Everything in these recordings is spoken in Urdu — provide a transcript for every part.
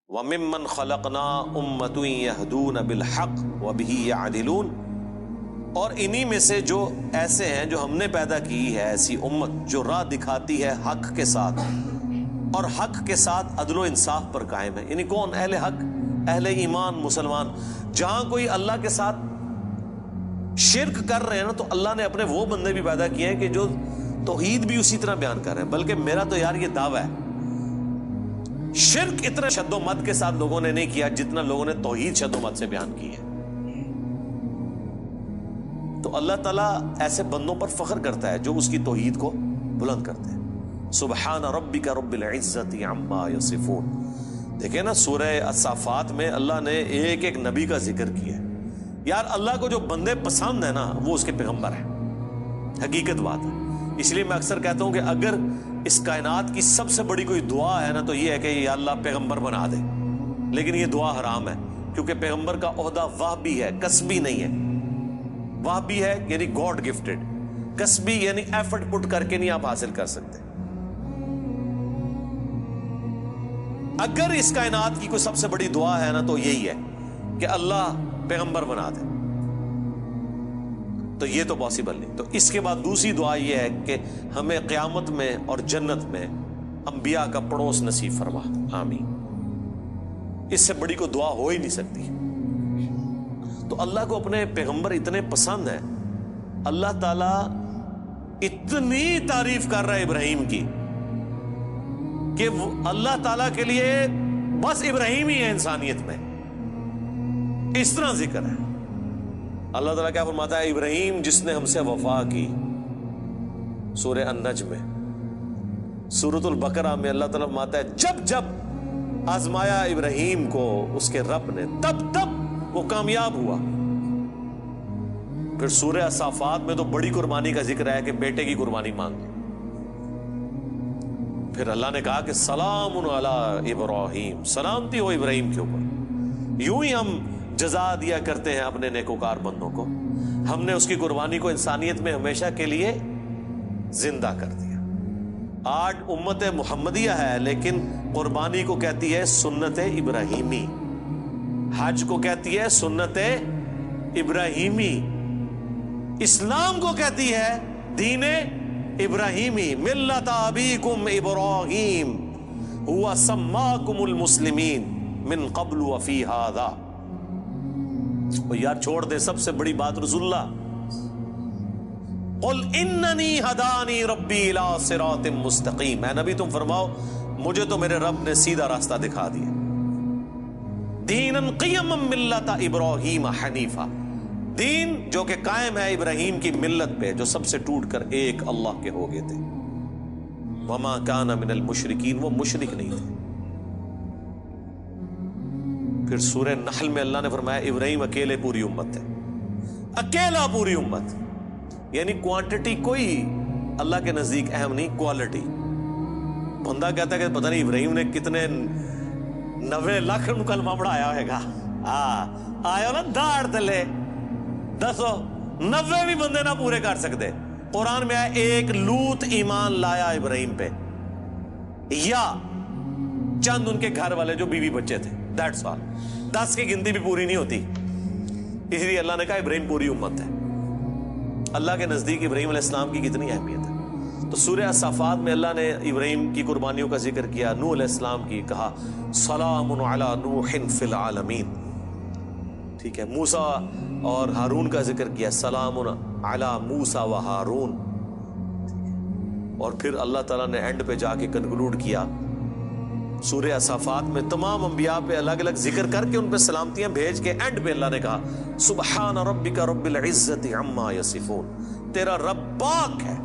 وَمِمَّنْ خَلَقْنَا أُمَّةٌ يَهْدُونَ بِالْحَقِّ وَبِهِ يَعْدِلُونَ، اور انہی میں سے جو ایسے ہیں جو ہم نے پیدا کی ہے ایسی امت جو راہ دکھاتی ہے حق کے ساتھ اور حق کے ساتھ عدل و انصاف پر قائم ہے. یعنی کون؟ اہل حق، اہل ایمان، مسلمان. جہاں کوئی اللہ کے ساتھ شرک کر رہے ہیں نا، تو اللہ نے اپنے وہ بندے بھی پیدا کیے ہیں کہ جو توحید بھی اسی طرح بیان کر رہے ہیں. بلکہ میرا تو یار یہ دعویٰ ہے، شرک اتنا شد و مت کے ساتھ لوگوں نے نہیں کیا جتنا لوگوں نے توحید شد و مت سے بیان کی ہے. تو اللہ تعالیٰ ایسے بندوں پر فخر کرتا ہے جو اس کی توحید کو بلند کرتے ہیں. سبحان ربک رب العزت عما یصفون. دیکھیں نا سورہ الصافات میں اللہ نے ایک ایک نبی کا ذکر کیا ہے. یار اللہ کو جو بندے پسند ہیں نا وہ اس کے پیغمبر ہیں. حقیقت بات ہے. اس لیے میں اکثر کہتا ہوں کہ اگر اس کائنات کی سب سے بڑی کوئی دعا ہے نا تو یہ ہے کہ یا اللہ پیغمبر بنا دے. لیکن یہ دعا حرام ہے، کیونکہ پیغمبر کا عہدہ وہبی ہے، کسبی نہیں ہے. وہبی ہے یعنی گاڈ گفٹڈ، کسبی یعنی ایفرٹ پٹ کر کے نہیں آپ حاصل کر سکتے. اگر اس کائنات کی کوئی سب سے بڑی دعا ہے نا تو یہی ہے کہ اللہ پیغمبر بنا دے، تو یہ تو پاسبل نہیں. تو اس کے بعد دوسری دعا یہ ہے کہ ہمیں قیامت میں اور جنت میں انبیاء کا پڑوس نصیب فرما. آمین. اس سے بڑی کوئی دعا ہو ہی نہیں سکتی. تو اللہ کو اپنے پیغمبر اتنے پسند ہیں، اللہ تعالیٰ اتنی تعریف کر رہا ہے ابراہیم کی کہ اللہ تعالیٰ کے لیے بس ابراہیم ہی ہے انسانیت میں. اس طرح ذکر ہے. اللہ تعالیٰ کیا فرماتا ہے؟ ابراہیم جس نے ہم سے وفا کی، سورہ النجم میں. سورۃ البقرہ میں اللہ تعالیٰ فرماتا ہے جب جب آزمایا ابراہیم کو اس کے رب نے تب تب وہ کامیاب ہوا. پھر سورہ الصافات میں تو بڑی قربانی کا ذکر ہے کہ بیٹے کی قربانی مانگ لی. پھر اللہ نے کہا کہ سلام علی ابراہیم، سلامتی ہو ابراہیم کے اوپر. یوں ہی ہم جزا دیا کرتے ہیں اپنے نیکوکار بندوں کو. ہم نے اس کی قربانی کو انسانیت میں ہمیشہ کے لیے زندہ کر دیا. آج امت محمدیہ ہے لیکن قربانی کو کہتی ہے سنت ابراہیمی، حج کو کہتی ہے سنت ابراہیمی، اسلام کو کہتی ہے دین ابراہیمی. ملت ابیکم ابراہیم هو سماکم المسلمین من قبل وفی ھذا. یار چھوڑ دے سب سے بڑی بات رسول اللہ. قل اننی ہدانی ربی الی صراط مستقیم. اے نبی تم فرماؤ مجھے تو میرے رب نے سیدھا راستہ دکھا دیا. دینا قیما ملت ابراہیم حنیفا، دین جو کہ قائم ہے ابراہیم کی ملت پہ جو سب سے ٹوٹ کر ایک اللہ کے ہو گئے تھے. وما کان من المشرکین، وہ مشرک نہیں تھے. پھر سورہ نحل میں اللہ نے فرمایا ابراہیم اکیلے پوری امت ہے، اکیلا پوری امت. یعنی کوانٹٹی کوئی اللہ کے نزدیک اہم نہیں، کوالٹی. بندہ کہتا ہے کہ پتہ نہیں ابراہیم نے کتنے 90 لاکھ کلمہ پڑھایا ہوئے گا. آیا نا داڑ تلے دسو 90 بھی بندے نہ پورے کر سکتے. قرآن میں آیا ایک لوط ایمان لایا ابراہیم پہ، یا چند ان کے گھر والے جو بیوی بچے تھے، دیٹس آل. 10 کی گنتی بھی پوری نہیں ہوتی. اس لیے اللہ نے کہا ابراہیم پوری امت ہے. اللہ کے نزدیک ابراہیم علیہ السلام کی کتنی اہمیت ہے. تو سورہ الصافات میں اللہ نے ابراہیم کی قربانیوں کا ذکر کیا، نوح علیہ السلام کی کہا سلام علی نوح فی العالمین. ٹھیک ہے. موسیٰ اور ہارون کا ذکر کیا، سلام علی موسیٰ و ہارون. اور پھر اللہ تعالیٰ نے اینڈ پہ جا کے کنکلوڈ کیا سورہ الصافات میں تمام انبیاء پہ الگ الگ ذکر کر کے ان پہ سلامتیاں بھیج کے اینڈ پہ اللہ نے کہا سبحان ربک رب العزت عما یصفون. تیرا رب پاک ہے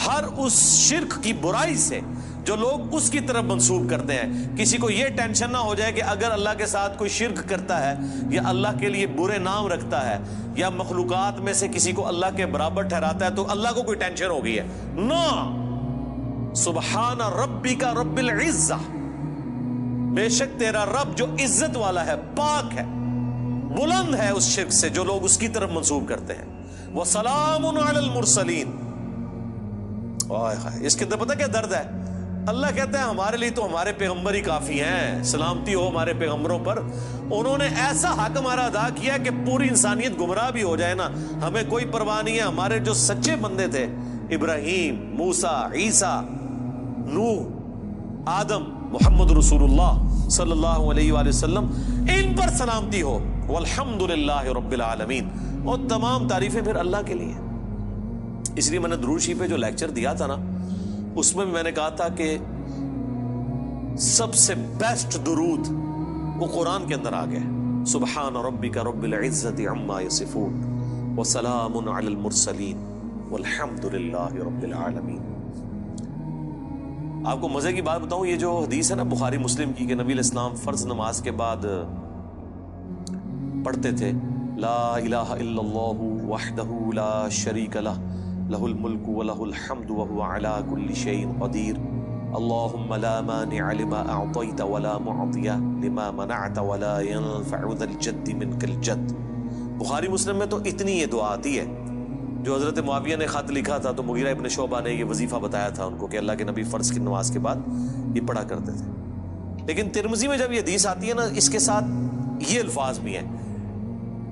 ہر اس شرک کی برائی سے جو لوگ اس کی طرف منسوب کرتے ہیں. کسی کو یہ ٹینشن نہ ہو جائے کہ اگر اللہ کے ساتھ کوئی شرک کرتا ہے یا اللہ کے لیے برے نام رکھتا ہے یا مخلوقات میں سے کسی کو اللہ کے برابر ٹھہراتا ہے تو اللہ کو کوئی ٹینشن ہو گئی ہے. نو، سبحان ربک رب العزہ، بے شک تیرا رب جو عزت والا ہے، پاک ہے، بلند ہے اس شرک سے جو لوگ اس کی طرف منسوب کرتے ہیں. وَسَلَامٌ عَلَى الْمُرْسَلِينَ. اس کے اندر پتہ کیا درد ہے؟ اللہ کہتا ہے ہمارے لیے تو ہمارے پیغمبر ہی کافی ہیں، سلامتی ہو ہمارے پیغمبروں پر، انہوں نے ایسا حق ہمارا ادا کیا کہ پوری انسانیت گمراہ بھی ہو جائے نا ہمیں کوئی پرواہ نہیں ہے۔ ہمارے جو سچے بندے تھے، ابراہیم، موسیٰ، عیسیٰ، نوح، آدم، محمد رسول اللہ صلی اللہ علیہ وآلہ وسلم، ان پر سلامتی ہو، والحمد للہ رب العالمین، اور تمام تعریفیں پھر اللہ کے لیے۔ اس لیے میں نے درود شریف پہ جو لیکچر دیا تھا نا، اس میں بھی میں نے کہا تھا کہ سب سے بیسٹ درود وہ قرآن کے اندر آ گیا، سبحان ربک رب العزت عما یصفون وسلام علی المرسلین والحمد للہ رب العالمین۔ آپ کو مزے کی بات بتاؤں، یہ جو حدیث ہے نا بخاری مسلم کی کہ نبی علیہ السلام فرض نماز کے بعد پڑھتے تھے لا الہ الا اللہ وحدہ لا شریک لہ لہ الملک ولہ الحمد وہو علی کل شیء قدیر اللہم لا مانع لما اعطیت ولا معطی لما منعت ولا ينفع ذا الجد منک الجد۔ بخاری مسلم میں تو اتنی یہ دعا آتی ہے، جو حضرت معاویہ نے خط لکھا تھا تو مغیرہ ابن شعبہ نے یہ وظیفہ بتایا تھا ان کو کہ اللہ کے نبی فرض کی نماز کے بعد یہ پڑھا کرتے تھے۔ لیکن ترمذی میں جب یہ حدیث آتی ہے نا، اس کے ساتھ یہ الفاظ بھی ہیں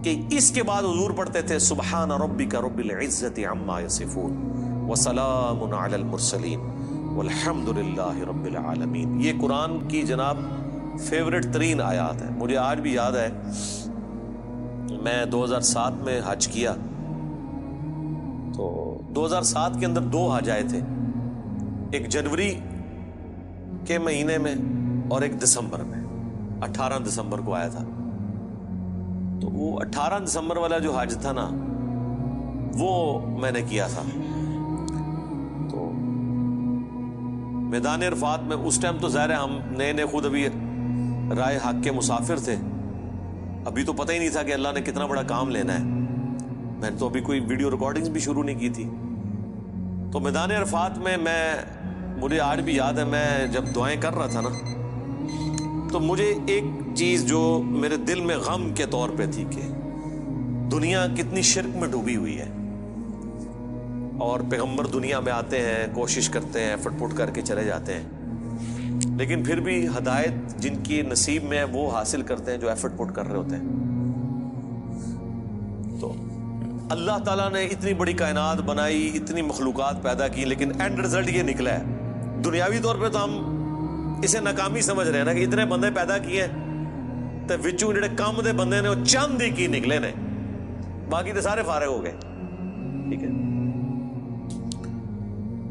کہ اس کے بعد حضور پڑھتے تھے سبحان ربک رب العزت عما یصفون وسلام علی المرسلین والحمد للہ رب العالمین۔ یہ قرآن کی جناب فیورٹ ترین آیات ہے۔ مجھے آج بھی یاد ہے، میں 2007 میں حج کیا تو 2007 کے اندر 2 حج آئے تھے، ایک جنوری کے مہینے میں اور ایک دسمبر میں، 18 دسمبر کو آیا تھا۔ تو وہ 18 دسمبر والا جو حج تھا نا، وہ میں نے کیا تھا۔ تو میدان عرفات میں اس ٹائم تو ظاہر ہے ہم نئے خود ابھی رائے حق کے مسافر تھے، ابھی تو پتہ ہی نہیں تھا کہ اللہ نے کتنا بڑا کام لینا ہے، میں نے تو ابھی کوئی ویڈیو ریکارڈنگز بھی شروع نہیں کی تھی۔ تو میدان عرفات میں مجھے آج بھی یاد ہے، میں جب دعائیں کر رہا تھا نا، تو مجھے ایک چیز جو میرے دل میں غم کے طور پہ تھی کہ دنیا کتنی شرک میں ڈوبی ہوئی ہے، اور پیغمبر دنیا میں آتے ہیں، کوشش کرتے ہیں، ایفرٹ پٹ کر کے چلے جاتے ہیں، لیکن پھر بھی ہدایت جن کی نصیب میں ہے وہ حاصل کرتے ہیں جو ایفرٹ پٹ کر رہے ہوتے ہیں۔ تو اللہ تعالیٰ نے اتنی بڑی کائنات بنائی، اتنی مخلوقات پیدا کی، لیکن اینڈ رزلٹ یہ نکلا ہے۔ دنیاوی طور پہ تو ہم اسے ناکامی سمجھ رہے ہیں نا کہ اتنے بندے پیدا کیے تو وچوں جڑے کم دے بندے نے وہ چند ہی کی نکلے نے، باقی تو سارے فارغ ہو گئے، ٹھیک ہے۔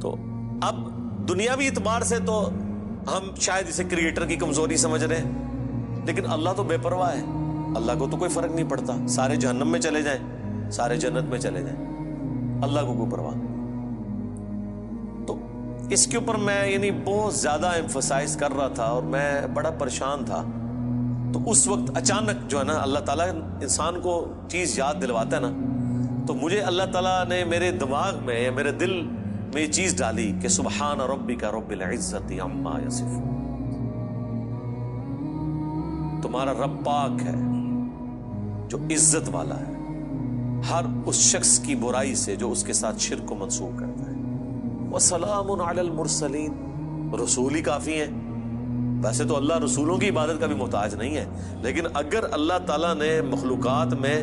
تو اب دنیاوی اعتبار سے تو ہم شاید اسے کریٹر کی کمزوری سمجھ رہے ہیں، لیکن اللہ تو بے پرواہ ہے، اللہ کو تو کوئی فرق نہیں پڑتا، سارے جہنم میں چلے جائیں، سارے جنت میں چلے جائیں، اللہ کو کوئی پرواہ نہیں۔ تو اس کے اوپر میں بہت زیادہ ایمفسائز کر رہا تھا اور میں بڑا پریشان تھا۔ تو اس وقت اچانک جو ہے نا اللہ تعالیٰ انسان کو چیز یاد دلواتا ہے نا، تو مجھے اللہ تعالیٰ نے میرے دماغ میں یا میرے دل میں یہ چیز ڈالی کہ سبحان ربک رب العزت عما یصفون، تمہارا رب پاک ہے جو عزت والا ہے ہر اس شخص کی برائی سے جو اس کے ساتھ شرک کو منسوخ کرتا ہے، وسلام علی المرسلین، رسول ہی کافی ہیں۔ ویسے تو اللہ رسولوں کی عبادت کا بھی محتاج نہیں ہے، لیکن اگر اللہ تعالیٰ نے مخلوقات میں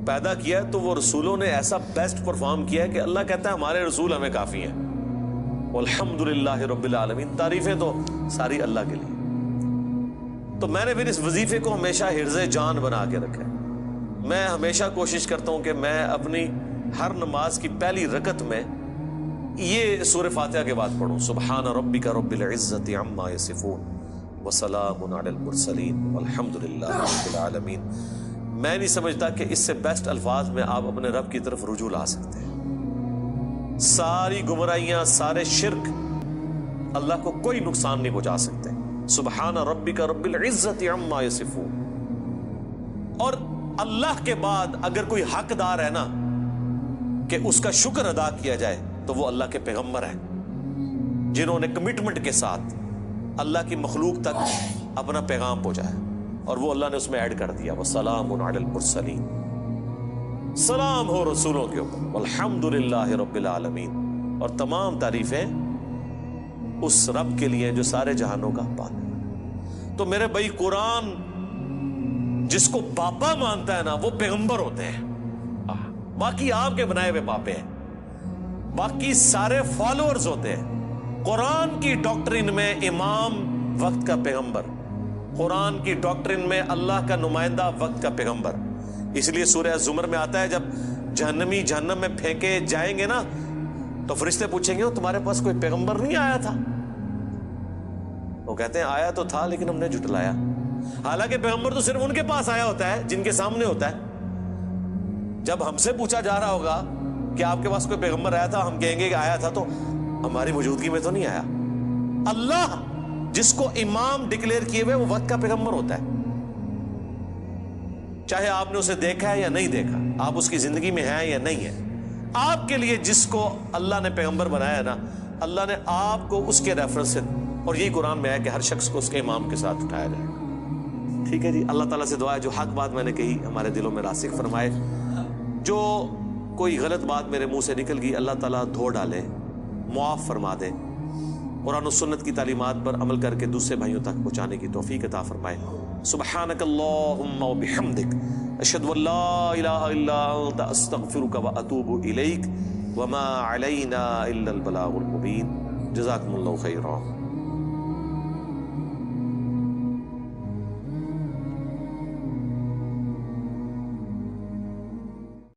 پیدا کیا تو وہ رسولوں نے ایسا بیسٹ پرفارم کیا ہے کہ اللہ کہتا ہے ہمارے رسول ہمیں کافی ہیں، والحمد للہ رب العالمین، تعریفیں تو ساری اللہ کے لیے۔ تو میں نے پھر اس وظیفے کو ہمیشہ حرز جان بنا کے رکھا ہے۔ میں ہمیشہ کوشش کرتا ہوں کہ میں اپنی ہر نماز کی پہلی رکعت میں یہ سورہ فاتحہ کے بعد پڑھوں، سبحان ربک رب العزت عما یصفون وسلام علی المرسلین والحمد للہ رب العالمین۔ میں نہیں سمجھتا کہ اس سے بیسٹ الفاظ میں آپ اپنے رب کی طرف رجوع لا سکتے ہیں۔ ساری گمراہیاں، سارے شرک اللہ کو کوئی نقصان نہیں پہنچا سکتے۔ سبحان ربک رب العزت عما یصفون۔ اور اللہ کے بعد اگر کوئی حقدار ہے نا کہ اس کا شکر ادا کیا جائے تو وہ اللہ کے پیغمبر ہیں، جنہوں نے کمٹمنٹ کے ساتھ اللہ کی مخلوق تک اپنا پیغام پہنچایا، اور وہ اللہ نے اس میں ایڈ کر دیا وسلام علی المرسلین، سلام ہو رسولوں کے اوپر، والحمد للہ رب العالمین، اور تمام تعریفیں اس رب کے لیے جو سارے جہانوں کا پالے۔ تو میرے بھائی قرآن جس کو پاپا مانتا ہے نا وہ پیغمبر ہوتے ہیں، باقی آپ کے بنائے ہوئے پاپے ہیں، باقی سارے فالوورز ہوتے ہیں۔ قرآن کی ڈاکٹرین میں امام وقت کا پیغمبر، قرآن کی ڈاکٹرین میں اللہ کا نمائندہ وقت کا پیغمبر۔ اس لیے سورہ زمر میں آتا ہے جب جہنمی جہنم میں پھینکے جائیں گے نا تو فرشتے پوچھیں گے تمہارے پاس کوئی پیغمبر نہیں آیا تھا؟ وہ کہتے ہیں آیا تو تھا لیکن ہم نے جھٹلایا۔ حالانکہ پیغمبر تو صرف ان کے پاس آیا ہوتا ہے جن کے سامنے ہوتا ہے۔ جب ہم سے پوچھا جا رہا ہوگا کہ آپ کے پاس کوئی پیغمبر آیا تھا، ہم کہیں گے کہ آیا تھا تو ہماری موجودگی میں تو نہیں آیا۔ اللہ جس کو امام ڈکلیئر کیے ہوئے وہ وقت کا پیغمبر ہوتا ہے، چاہے آپ نے اسے دیکھا ہے یا نہیں دیکھا، آپ اس کی زندگی میں ہیں یا نہیں ہے۔ آپ کے لیے جس کو اللہ نے پیغمبر بنایا نا، اللہ نے آپ کو اس کے ریفرنس سے، اور یہی قرآن میں ہے کہ ہر شخص کو اس کے امام کے ساتھ اٹھایا جائے۔ ٹھیک ہے جی، اللہ تعالیٰ سے دعا ہے جو حق بات میں نے کہی ہمارے دلوں میں راسخ فرمائے، جو کوئی غلط بات میرے منہ سے نکل گئی اللہ تعالیٰ دھو ڈالے، معاف فرما دے، قرآن و سنت کی تعلیمات پر عمل کر کے دوسرے بھائیوں تک پہنچانے کی توفیق عطا فرمائے۔ سبحانک اللہم و بحمدک، اشہد ان لا الہ الا انت، استغفرک و اتوب الیک، وما علینا الا البلاغ المبین۔ جزاکم اللہ خیرا۔